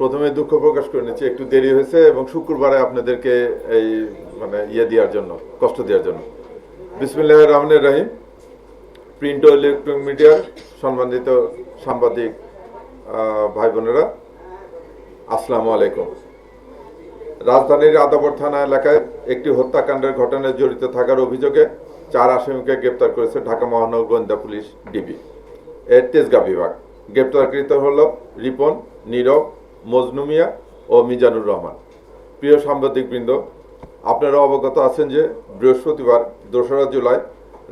প্রথমে দুঃখ প্রকাশ করে নিচ্ছি, একটু দেরি হয়েছে এবং শুক্রবারে আপনাদেরকে এই দেওয়ার জন্য, কষ্ট দেওয়ার জন্য। বিসমিল্লাহির রহমানির রহিম। প্রিন্ট ও ইলেকট্রনিক মিডিয়ার সম্মানিত সাংবাদিক ভাই বোনেরা, আসসালামু আলাইকুম। রাজধানীর আদাবর থানা এলাকায় একটি হত্যাকাণ্ডের ঘটনায় জড়িত থাকার অভিযোগে 4 আসামিকে গ্রেপ্তার করেছে ঢাকা মহানগর গোয়েন্দা পুলিশ ডিবি এর তেজগাঁ বিভাগ। গ্রেপ্তারকৃত হল রিপন, নীরব, মজনু মিয়া ও মিজানুর রহমান। প্রিয় সাংবাদিকবৃন্দ, আপনারা অবগত আছেন যে বৃহস্পতিবার 2রা জুলাই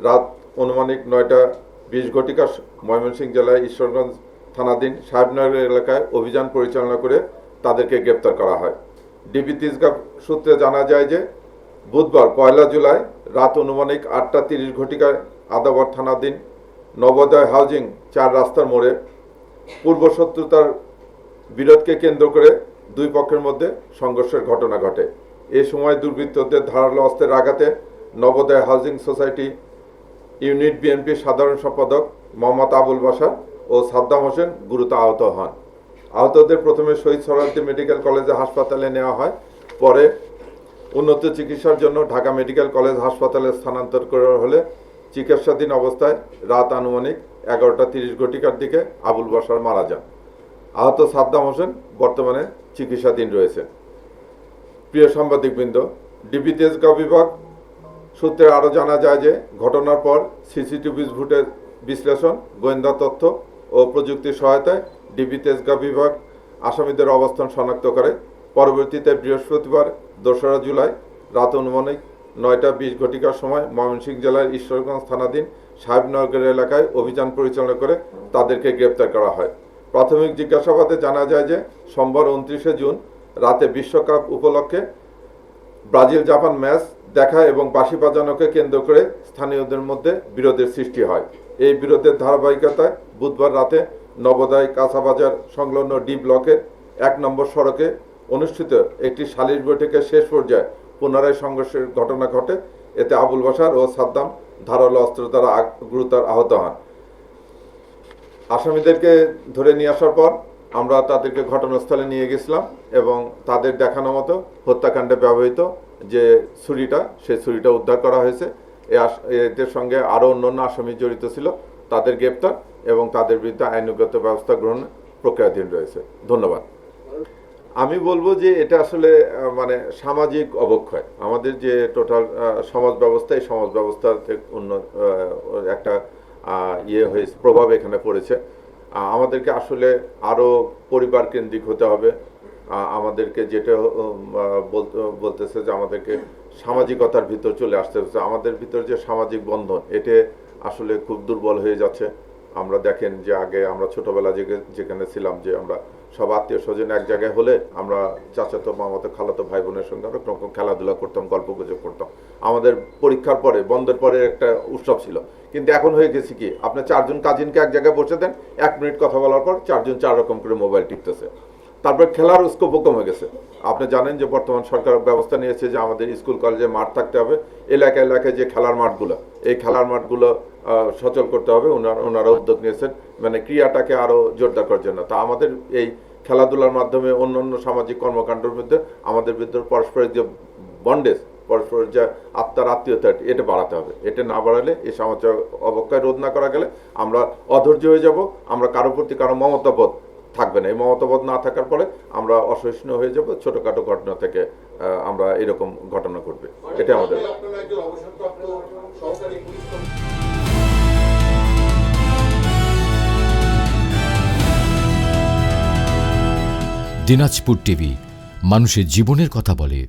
রাত অনুমানিক 9:20 ময়মনসিংহ জেলায় ঈশ্বরগঞ্জ থানাধীন সাহেবনগর এলাকায় অভিযান পরিচালনা করে তাদেরকে গ্রেপ্তার করা হয়। ডিবি তেজগাঁ সূত্রে জানা যায় যে বুধবার 1 জুলাই রাত অনুমানিক 8:30 আদাবর থানাধীন নবোদয় হাউজিং 4 রাস্তার মোড়ে পূর্ব শত্রুতার বিরোধকে কেন্দ্র করে দুই পক্ষের মধ্যে সংঘর্ষের ঘটনা ঘটে। এ সময় দুর্বৃত্তদের ধারালো অস্ত্রের আঘাতে নবোদয় হাউজিং সোসাইটি ইউনিট বিএনপির সাধারণ সম্পাদক মোহাম্মদ আবুল বাশার ও সাদ্দাম হোসেন গুরুতর আহত হন। আহতদের প্রথমে শহীদ সোহরাওয়ার্দী মেডিকেল কলেজে হাসপাতালে নেওয়া হয়, পরে উন্নত চিকিৎসার জন্য ঢাকা মেডিকেল কলেজ হাসপাতালে স্থানান্তর করা হলে চিকিৎসাধীন অবস্থায় রাত আনুমানিক 11:30 দিকে আবুল বাশার মারা যান। আহত সাদ্দাম হোসেন বর্তমানে চিকিৎসাধীন রয়েছে। প্রিয় সাংবাদিকবৃন্দ, ডিবি তেজগাঁ বিভাগ সূত্রে আরও জানা যায় যে ঘটনার পর সিসিটিভি ফুটেজ বিশ্লেষণ, গোয়েন্দা তথ্য ও প্রযুক্তির সহায়তায় ডিবি তেজগাঁ বিভাগ আসামিদের অবস্থান শনাক্ত করে। পরবর্তীতে বৃহস্পতিবার 2রা জুলাই রাত অনুমানিক 9:20 সময় ময়মনসিংহ জেলার ঈশ্বরগঞ্জ থানাধীন সাহেবনগর এলাকায় অভিযান পরিচালনা করে তাদেরকে গ্রেপ্তার করা হয়। প্রাথমিক জিজ্ঞাসাবাদে জানা যায় যে সোমবার 29 জুন রাতে বিশ্বকাপ উপলক্ষে ব্রাজিল জাপান ম্যাচ দেখা এবং বাঁশি বাজানোকে কেন্দ্র করে স্থানীয়দের মধ্যে বিরোধের সৃষ্টি হয়। এই বিরোধের ধারাবাহিকতায় বুধবার রাতে নবোদয় কাঁচাবাজার সংলগ্ন ডি ব্লকের 1 নম্বর সড়কে অনুষ্ঠিত একটি সালিশ বৈঠকের শেষ পর্যায়ে পুনরায় সংঘর্ষের ঘটনা ঘটে। এতে আবুল বাশার ও সাদ্দাম ধারালো অস্ত্র দ্বারা গুরুতর আহত হন। আসামিদেরকে ধরে নিয়ে আসার পর আমরা তাদেরকে ঘটনাস্থলে নিয়ে গেছিলাম এবং তাদের দেখানো মতো হত্যাকাণ্ডে ব্যবহৃত যে ছুরিটা, সেই ছুরিটা উদ্ধার করা হয়েছে। এদের সঙ্গে আরও অন্যান্য আসামি জড়িত ছিল, তাদের গ্রেপ্তার এবং তাদের বিরুদ্ধে আইনগত ব্যবস্থা গ্রহণ প্রক্রিয়াধীন রয়েছে। ধন্যবাদ। আমি বলবো যে এটা আসলে সামাজিক অবক্ষয়। আমাদের যে টোটাল সমাজ ব্যবস্থা, এই সমাজ ব্যবস্থার একটা হয়েছে, প্রভাব এখানে পড়েছে। আমাদেরকে আসলে আরও পরিবার কেন্দ্রিক হতে হবে। আমাদেরকে যেটা বলতেছে যে আমাদেরকে সামাজিকতার ভিতর চলে আসতে হচ্ছে। আমাদের ভিতর যে সামাজিক বন্ধন, এটা আসলে খুব দুর্বল হয়ে যাচ্ছে। আমরা দেখেন যে আগে আমরা ছোটবেলা যেখানে ছিলাম, যে আমরা সব আত্মীয় স্বজন এক জায়গায় হলে আমরা চাচাতো মামাতো খালাতো ভাই বোনের সঙ্গে আমরা খেলাধুলা করতাম, গল্প গুজব করতাম। আমাদের পরীক্ষার পরে, বন্ধের পরে একটা উৎসব ছিল। কিন্তু এখন হয়ে গেছে কি, আপনি 4 জন কাজিনকে এক জায়গায় বসে দেন, 1 মিনিট কথা বলার পর 4 জন 4 রকম করে মোবাইল টিপতেছে। তারপর খেলার স্কোপও কমে গেছে। আপনি জানেন যে বর্তমান সরকার ব্যবস্থা নিয়েছে যে আমাদের স্কুল কলেজে মাঠ থাকতে হবে, এলাকায় এলাকায় যে খেলার মাঠগুলো, এই খেলার মাঠগুলো সচল করতে হবে। ওনারা উদ্যোগ নিয়েছেন ক্রীড়াটাকে আরও জোরদার করার জন্য। তা আমাদের এই খেলাধুলার মাধ্যমে অন্য সামাজিক কর্মকাণ্ডের মধ্যে আমাদের ভিতরে পারস্পরিক যে বন্ডেজ, পরস্পর যে আত্মার আত্মীয়তা, এটা বাড়াতে হবে। এটা না বাড়ালে, এই সমাজ অবক্ষয় রোধ না করা গেলে আমরা অধৈর্য হয়ে যাব। আমরা কারো প্রতি কারো মমতাবোধ থাকবে না। এই মমতাবোধ না থাকার পরে আমরা অসহিষ্ণু হয়ে যাব। ছোটখাটো ঘটনা থেকে আমরা এরকম ঘটনা ঘটবে। এটা আমাদের। দিনাজপুর টিভি, মানুষের জীবনের কথা বলে।